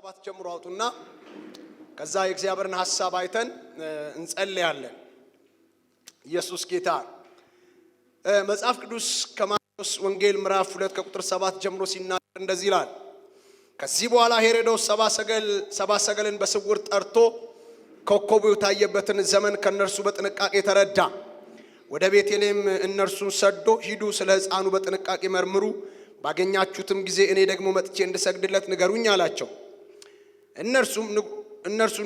7 ጀምሮ አውጡና ከዛ የእግዚአብሔርን ሐሳብ አይተን እንጸልያለን። ኢየሱስ ጌታ። መጽሐፍ ቅዱስ ከማቴዎስ ወንጌል ምዕራፍ 2 ከቁጥር 7 ጀምሮ ሲናገር እንደዚህ ይላል። ከዚህ በኋላ ሄሮድስ ሰባ ሰገልን በስውር ጠርቶ ኮከቡ የታየበትን ዘመን ከነርሱ በጥንቃቄ ተረዳ። ወደ ቤተልሔም እነርሱን ሰዶ ሂዱ፣ ስለ ሕፃኑ በጥንቃቄ መርምሩ፣ ባገኛችሁትም ጊዜ እኔ ደግሞ መጥቼ እንድሰግድለት ንገሩኝ አላቸው። እነርሱም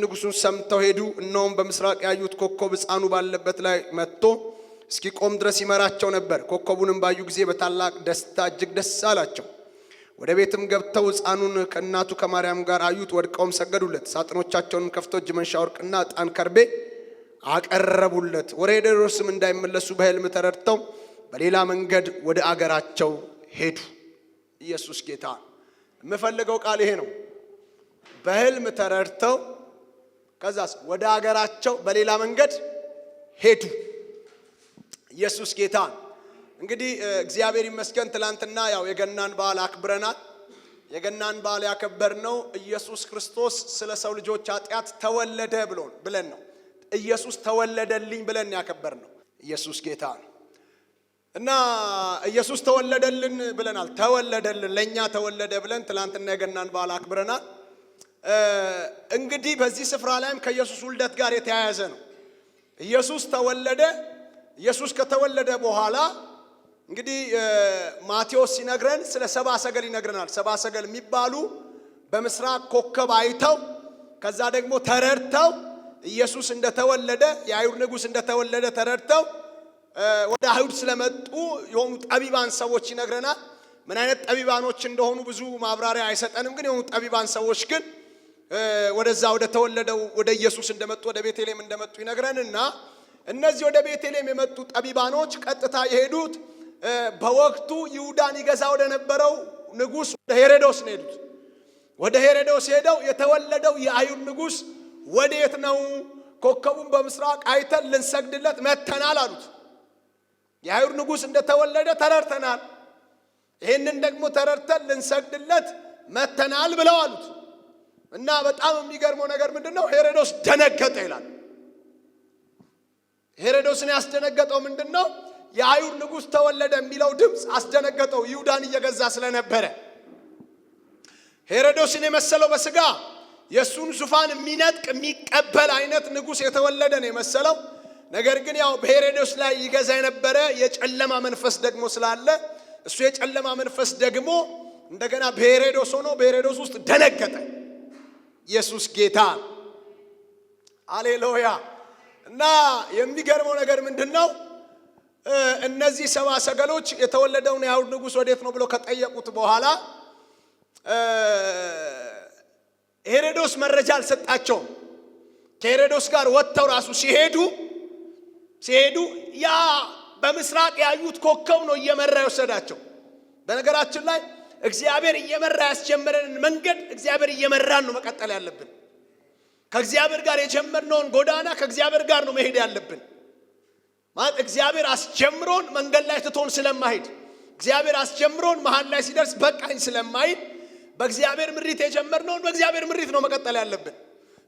ንጉሡን ሰምተው ሄዱ። እነሆም በምስራቅ ያዩት ኮከብ ሕፃኑ ባለበት ላይ መጥቶ እስኪቆም ድረስ ይመራቸው ነበር። ኮከቡንም ባዩ ጊዜ በታላቅ ደስታ እጅግ ደስ አላቸው። ወደ ቤትም ገብተው ሕፃኑን ከእናቱ ከማርያም ጋር አዩት፣ ወድቀውም ሰገዱለት። ሳጥኖቻቸውንም ከፍተው እጅ መንሻ ወርቅና ዕጣን ከርቤ አቀረቡለት። ወደ ሄሮድስም እንዳይመለሱ በሕልም ተረድተው በሌላ መንገድ ወደ አገራቸው ሄዱ። ኢየሱስ ጌታ። የምፈልገው ቃል ይሄ ነው። በሕልም ተረድተው ከዛስ ወደ አገራቸው በሌላ መንገድ ሄዱ። ኢየሱስ ጌታ። እንግዲህ እግዚአብሔር ይመስገን ትላንትና ያው የገናን በዓል አክብረናል። የገናን በዓል ያከበርነው ኢየሱስ ክርስቶስ ስለ ሰው ልጆች ኃጢአት ተወለደ ብለን ነው። ኢየሱስ ተወለደልኝ ብለን ያከበርነው። ኢየሱስ ጌታ ነው እና ኢየሱስ ተወለደልን ብለናል። ተወለደልን፣ ለኛ ተወለደ ብለን ትላንትና የገናን በዓል አክብረናል። እንግዲህ በዚህ ስፍራ ላይም ከኢየሱስ ውልደት ጋር የተያያዘ ነው። ኢየሱስ ተወለደ። ኢየሱስ ከተወለደ በኋላ እንግዲህ ማቴዎስ ሲነግረን ስለ ሰባ ሰገል ይነግረናል። ሰባ ሰገል የሚባሉ በምስራቅ ኮከብ አይተው ከዛ ደግሞ ተረድተው ኢየሱስ እንደተወለደ የአይሁድ ንጉሥ እንደተወለደ ተረድተው ወደ አይሁድ ስለመጡ የሆኑ ጠቢባን ሰዎች ይነግረናል። ምን አይነት ጠቢባኖች እንደሆኑ ብዙ ማብራሪያ አይሰጠንም። ግን የሆኑ ጠቢባን ሰዎች ግን ወደዛ ወደ ተወለደው ወደ ኢየሱስ እንደመጡ ወደ ቤተልሔም እንደመጡ ይነግረንና እነዚህ ወደ ቤተልሔም የመጡ ጠቢባኖች ቀጥታ የሄዱት በወቅቱ ይሁዳን ይገዛ ወደ ነበረው ንጉሥ ወደ ሄሮድስ ነው የሄዱት። ወደ ሄሮድስ ሄደው የተወለደው የአይሁድ ንጉሥ ወዴት ነው? ኮከቡን በምስራቅ አይተን ልንሰግድለት መተናል አሉት። የአይሁድ ንጉሥ እንደተወለደ ተረድተናል፣ ይህንን ደግሞ ተረድተን ልንሰግድለት መተናል ብለው አሉት። እና በጣም የሚገርመው ነገር ምንድነው? ሄሮድስ ደነገጠ ይላል። ሄሮድስን ያስደነገጠው ምንድነው? የአይሁድ ንጉሥ ተወለደ የሚለው ድምፅ አስደነገጠው፣ ይሁዳን እየገዛ ስለነበረ። ሄሮድስን የመሰለው በስጋ የሱን ዙፋን የሚነጥቅ የሚቀበል አይነት ንጉሥ የተወለደ ነው የመሰለው። ነገር ግን ያው በሄሮድስ ላይ ይገዛ የነበረ የጨለማ መንፈስ ደግሞ ስላለ እሱ የጨለማ መንፈስ ደግሞ እንደገና በሄሮድስ ሆኖ በሄሮድስ ውስጥ ደነገጠ። ኢየሱስ ጌታ። ሃሌሉያ። እና የሚገርመው ነገር ምንድነው? እነዚህ ሰባ ሰገሎች የተወለደውን የአይሁድ ንጉሥ ወዴት ነው ብለው ከጠየቁት በኋላ ሄሮድስ መረጃ አልሰጣቸውም። ከሄሮድስ ጋር ወጥተው ራሱ ሲሄዱ ያ በምስራቅ ያዩት ኮከብ ነው እየመራ የወሰዳቸው። በነገራችን ላይ እግዚአብሔር እየመራ ያስጀመረንን መንገድ እግዚአብሔር እየመራን ነው መቀጠል ያለብን። ከእግዚአብሔር ጋር የጀመርነውን ጎዳና ከእግዚአብሔር ጋር ነው መሄድ ያለብን። ማለት እግዚአብሔር አስጀምሮን መንገድ ላይ ትቶን ስለማይሄድ፣ እግዚአብሔር አስጀምሮን መሃል ላይ ሲደርስ በቃኝ ስለማይል፣ በእግዚአብሔር ምሪት የጀመርነውን በእግዚአብሔር ምሪት ነው መቀጠል ያለብን።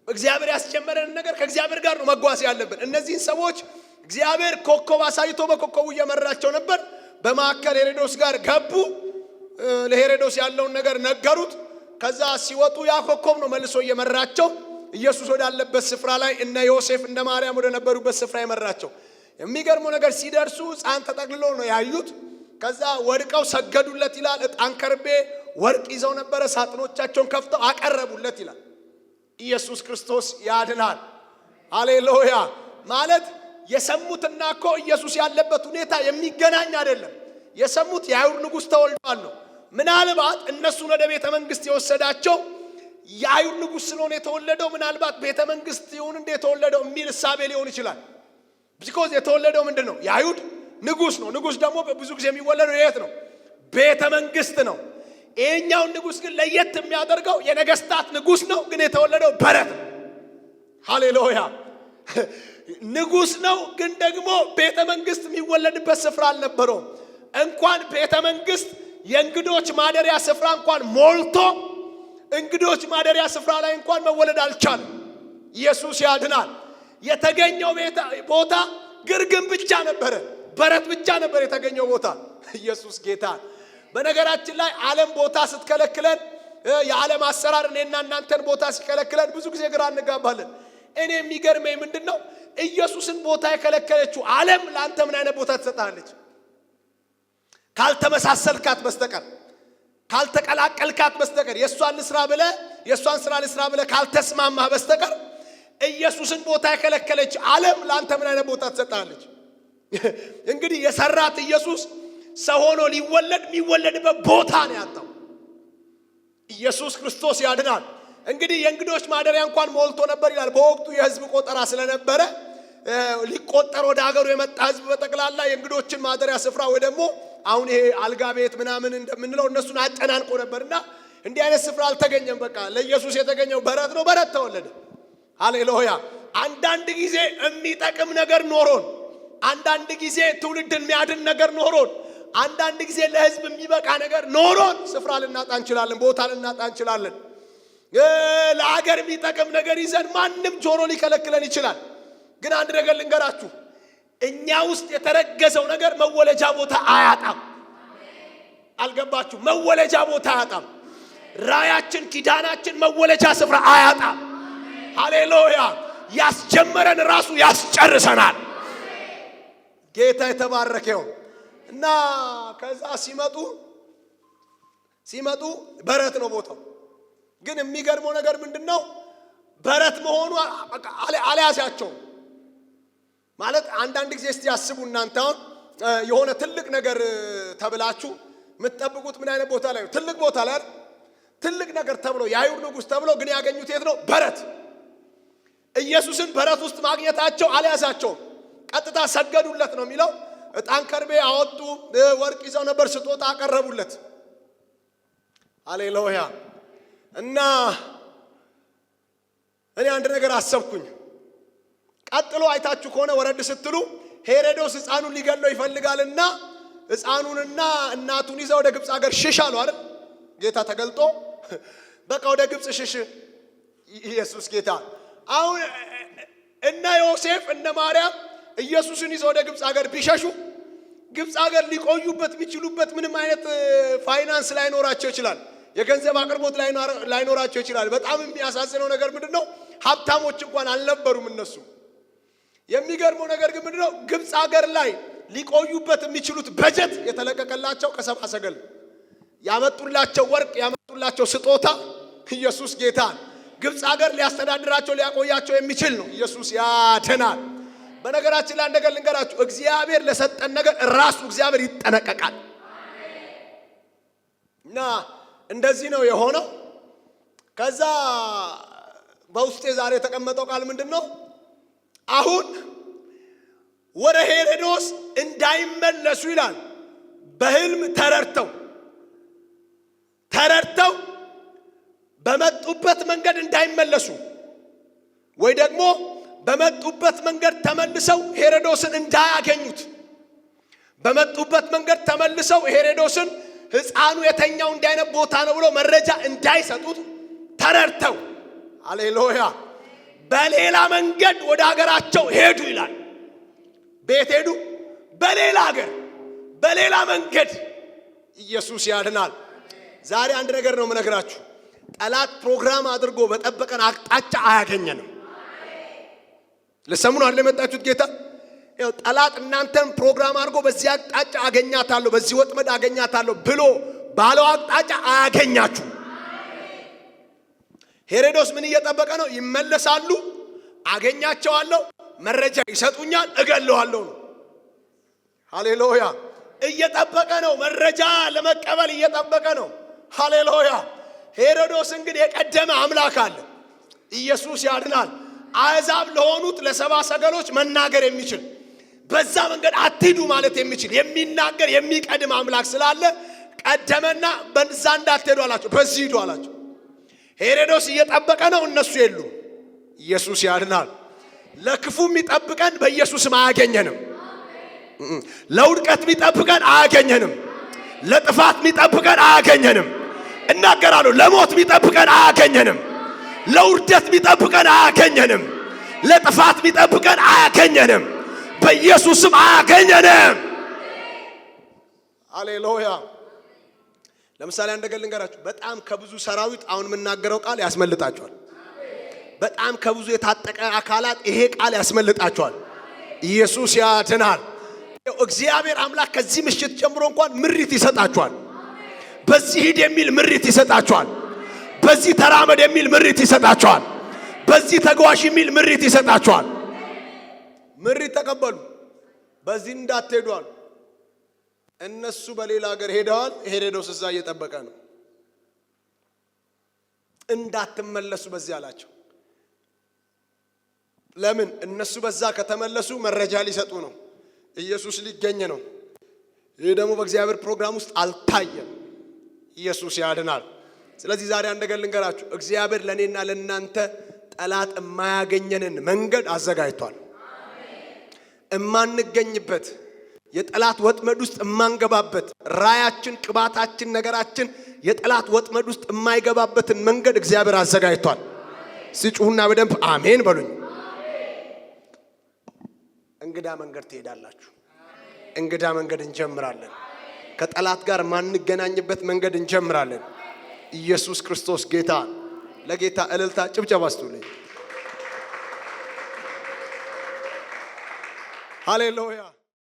እግዚአብሔር ያስጀመረንን ነገር ከእግዚአብሔር ጋር ነው መጓዝ ያለብን። እነዚህን ሰዎች እግዚአብሔር ኮከብ አሳይቶ በኮከቡ እየመራቸው ነበር። በማዕከል ሄሮድስ ጋር ገቡ። ለሄሮድስ ያለውን ነገር ነገሩት። ከዛ ሲወጡ ያ ኮከብ ነው መልሶ እየመራቸው ኢየሱስ ወዳለበት ስፍራ ላይ እነ ዮሴፍ እነ ማርያም ወደ ነበሩበት ስፍራ የመራቸው። የሚገርመው ነገር ሲደርሱ ሕፃን ተጠቅልሎ ነው ያዩት። ከዛ ወድቀው ሰገዱለት ይላል። ዕጣን ከርቤ ወርቅ ይዘው ነበረ። ሳጥኖቻቸውን ከፍተው አቀረቡለት ይላል። ኢየሱስ ክርስቶስ ያድናል። ሃሌሉያ። ማለት የሰሙትና እኮ ኢየሱስ ያለበት ሁኔታ የሚገናኝ አይደለም። የሰሙት የአይሁድ ንጉሥ ተወልዷል ነው። ምናልባት እነሱን ወደ ቤተ መንግስት የወሰዳቸው የአይሁድ ንጉሥ ስለሆነ የተወለደው ምናልባት ቤተ መንግስት ይሁን እንደ የተወለደው የሚል እሳቤ ሊሆን ይችላል። ቢኮዝ የተወለደው ምንድነው? የአይሁድ ንጉሥ ነው። ንጉሥ ደግሞ ብዙ ጊዜ የሚወለደው የት ነው? ቤተ መንግስት ነው። ይሄኛውን ንጉሥ ግን ለየት የሚያደርገው የነገስታት ንጉሥ ነው፣ ግን የተወለደው በረት ነው። ሃሌሉያ። ንጉሥ ነው፣ ግን ደግሞ ቤተ መንግስት የሚወለድበት ስፍራ አልነበረውም። እንኳን ቤተ መንግስት የእንግዶች ማደሪያ ስፍራ እንኳን ሞልቶ እንግዶች ማደሪያ ስፍራ ላይ እንኳን መወለድ አልቻለም። ኢየሱስ ያድናል። የተገኘው ቦታ ግርግም ብቻ ነበረ፣ በረት ብቻ ነበር የተገኘው ቦታ። ኢየሱስ ጌታ። በነገራችን ላይ ዓለም ቦታ ስትከለክለን፣ የዓለም አሰራር እኔና እናንተን ቦታ ሲከለክለን ብዙ ጊዜ ግራ እንጋባለን። እኔ የሚገርመኝ ምንድነው ኢየሱስን ቦታ የከለከለችው ዓለም ለአንተ ምን አይነት ቦታ ትሰጣለች? ካልተመሳሰልካት በስተቀር ካልተቀላቀልካት በስተቀር የሷን ስራ ልስራ ብለ ካልተስማማህ በስተቀር ኢየሱስን ቦታ የከለከለች ዓለም ለአንተ ምን አይነት ቦታ ትሰጣለች? እንግዲህ የሰራት ኢየሱስ ሰው ሆኖ የሚወለድበት ቦታ ነው ያጣው። ኢየሱስ ክርስቶስ ያድናል። እንግዲህ የእንግዶች ማደሪያ እንኳን ሞልቶ ነበር ይላል። በወቅቱ የሕዝብ ቆጠራ ስለነበረ ሊቆጠር ወደ ሀገሩ የመጣ ሕዝብ በጠቅላላ የእንግዶችን ማደሪያ ስፍራ ወይ ደግሞ አሁን ይሄ አልጋ ቤት ምናምን እንደምንለው እነሱን አጨናንቆ ነበርና እንዲህ አይነት ስፍራ አልተገኘም። በቃ ለኢየሱስ የተገኘው በረት ነው። በረት ተወለደ። ሃሌሉያ። አንዳንድ ጊዜ የሚጠቅም ነገር ኖሮን፣ አንዳንድ ጊዜ ትውልድን የሚያድን ነገር ኖሮን፣ አንዳንድ ጊዜ ለሕዝብ የሚበቃ ነገር ኖሮን ስፍራ ልናጣ እንችላለን፣ ቦታ ልናጣ እንችላለን። ለሀገር የሚጠቅም ነገር ይዘን ማንም ጆሮ ሊከለክለን ይችላል። ግን አንድ ነገር ልንገራችሁ፣ እኛ ውስጥ የተረገዘው ነገር መወለጃ ቦታ አያጣም። አልገባችሁ? መወለጃ ቦታ አያጣም። ራያችን፣ ኪዳናችን መወለጃ ስፍራ አያጣም። ሃሌሉያ። ያስጀመረን ራሱ ያስጨርሰናል። ጌታ የተባረከው እና ከዛ ሲመጡ በረት ነው ቦታው። ግን የሚገርመው ነገር ምንድነው? በረት መሆኑ አልያዛቸውም። ማለት አንዳንድ ጊዜ እስቲ ያስቡ እናንተ አሁን የሆነ ትልቅ ነገር ተብላችሁ የምትጠብቁት ምን አይነት ቦታ ላይ ነው? ትልቅ ቦታ ላይ አይደል? ትልቅ ነገር ተብሎ የአይሁድ ንጉሥ ተብሎ ግን ያገኙት የት ነው? በረት። ኢየሱስን በረት ውስጥ ማግኘታቸው አልያዛቸውም። ቀጥታ ሰገዱለት ነው የሚለው። ዕጣን ከርቤ አወጡ፣ ወርቅ ይዘው ነበር፣ ስጦታ አቀረቡለት። ሃሌሉያ። እና እኔ አንድ ነገር አሰብኩኝ። ቀጥሎ አይታችሁ ከሆነ ወረድ ስትሉ ሄሮድስ ሕፃኑን ሊገለው ይፈልጋልና ሕፃኑንና እናቱን ይዘው ወደ ግብፅ ሀገር ሽሽ አሉ አይደል? ጌታ ተገልጦ በቃ ወደ ግብፅ ሽሽ። ኢየሱስ ጌታ። አሁን እነ ዮሴፍ እነ ማርያም ኢየሱስን ይዘው ወደ ግብፅ ሀገር ቢሸሹ ግብፅ ሀገር ሊቆዩበት የሚችሉበት ምንም አይነት ፋይናንስ ላይኖራቸው ይችላል። የገንዘብ አቅርቦት ላይኖራቸው ይችላል። በጣም የሚያሳዝነው ነገር ምንድነው? ሀብታሞች እንኳን አልነበሩም እነሱ። የሚገርመው ነገር ግን ምንድነው? ግብፅ ሀገር ላይ ሊቆዩበት የሚችሉት በጀት የተለቀቀላቸው ከሰብአ ሰገል ያመጡላቸው ወርቅ፣ ያመጡላቸው ስጦታ። ኢየሱስ ጌታ። ግብፅ ሀገር ሊያስተዳድራቸው ሊያቆያቸው የሚችል ነው። ኢየሱስ ያድናል። በነገራችን ላይ ነገር ልንገራችሁ፣ እግዚአብሔር ለሰጠን ነገር ራሱ እግዚአብሔር ይጠነቀቃል። እና እንደዚህ ነው የሆነው። ከዛ በውስጤ ዛሬ የተቀመጠው ቃል ምንድነው? አሁን ወደ ሄሮድስ እንዳይመለሱ ይላል። በህልም ተረድተው በመጡበት መንገድ እንዳይመለሱ ወይ ደግሞ በመጡበት መንገድ ተመልሰው ሄሮድስን እንዳያገኙት፣ በመጡበት መንገድ ተመልሰው ሄሮድስን ሕፃኑ የተኛው እንዲህ አይነት ቦታ ነው ብሎ መረጃ እንዳይሰጡት ተረድተው፣ ሃሌሉያ፣ በሌላ መንገድ ወደ ሀገራቸው ሄዱ ይላል። ቤት ሄዱ፣ በሌላ ሀገር፣ በሌላ መንገድ። ኢየሱስ ያድናል። ዛሬ አንድ ነገር ነው የምነግራችሁ። ጠላት ፕሮግራም አድርጎ በጠበቀን አቅጣጫ አያገኘንም። ለሰሙን አይደል የመጣችሁት? ጌታ ያው ጠላት እናንተን ፕሮግራም አድርጎ በዚህ አቅጣጫ አገኛታለሁ፣ በዚህ ወጥመድ አገኛታለሁ ብሎ ባለው አቅጣጫ አያገኛችሁ። ሄሮድስ ምን እየጠበቀ ነው? ይመለሳሉ፣ አገኛቸዋለሁ፣ መረጃ ይሰጡኛል፣ እገለዋለሁ ነው። ሃሌሉያ። እየጠበቀ ነው፣ መረጃ ለመቀበል እየጠበቀ ነው። ሃሌሉያ። ሄሮድስ እንግዲህ የቀደመ አምላክ አለ። ኢየሱስ ያድናል። አሕዛብ ለሆኑት ለሰብአ ሰገሎች መናገር የሚችል በዛ መንገድ አትሂዱ ማለት የሚችል የሚናገር የሚቀድም አምላክ ስላለ ቀደመና በዛ እንዳትሄዱ አላቸው፣ በዚህ ሂዱ አላቸው። ሄሮድስ እየጠበቀ ነው፣ እነሱ የሉም። ኢየሱስ ያድናል። ለክፉ የሚጠብቀን በኢየሱስም አያገኘንም። ለውድቀት የሚጠብቀን አያገኘንም። ለጥፋት የሚጠብቀን አያገኘንም። እናገራለሁ። ለሞት ቢጠብቀን አያገኘንም። ለውርደት ቢጠብቀን አያገኘንም። ለጥፋት ቢጠብቀን አያገኘንም። በኢየሱስም አያገኘንም። ሃሌሉያ። ለምሳሌ አንድ ነገር ልንገራችሁ። በጣም ከብዙ ሰራዊት አሁን የምናገረው ቃል ያስመልጣቸዋል። በጣም ከብዙ የታጠቀ አካላት ይሄ ቃል ያስመልጣቸዋል። ኢየሱስ ያድናል። እግዚአብሔር አምላክ ከዚህ ምሽት ጀምሮ እንኳን ምሪት ይሰጣቸዋል። በዚህ ሂድ የሚል ምሪት ይሰጣቸዋል። በዚህ ተራመድ የሚል ምሪት ይሰጣቸዋል። በዚህ ተጓዥ የሚል ምሪት ይሰጣቸዋል። ምሪት ተቀበሉ። በዚህ እንዳትሄዷል። እነሱ በሌላ ሀገር ሄደዋል። ሄሮድስ እዛ እየጠበቀ ነው። እንዳትመለሱ በዚህ አላቸው። ለምን? እነሱ በዛ ከተመለሱ መረጃ ሊሰጡ ነው። ኢየሱስ ሊገኝ ነው። ይህ ደግሞ በእግዚአብሔር ፕሮግራም ውስጥ አልታየም። ኢየሱስ ያድናል። ስለዚህ ዛሬ አንድ ነገር ልንገራችሁ። እግዚአብሔር ለኔና ለናንተ ጠላት የማያገኘንን መንገድ አዘጋጅቷል። እማንገኝበት የጠላት ወጥመድ ውስጥ እማንገባበት ራያችን፣ ቅባታችን፣ ነገራችን የጠላት ወጥመድ ውስጥ የማይገባበትን መንገድ እግዚአብሔር አዘጋጅቷል። ሲጩሁና በደንብ አሜን በሉኝ። እንግዳ መንገድ ትሄዳላችሁ። እንግዳ መንገድ እንጀምራለን። ከጠላት ጋር ማንገናኝበት መንገድ እንጀምራለን። ኢየሱስ ክርስቶስ ጌታ። ለጌታ እልልታ ጭብጨባ ስጡልኝ። ሃሌሉያ።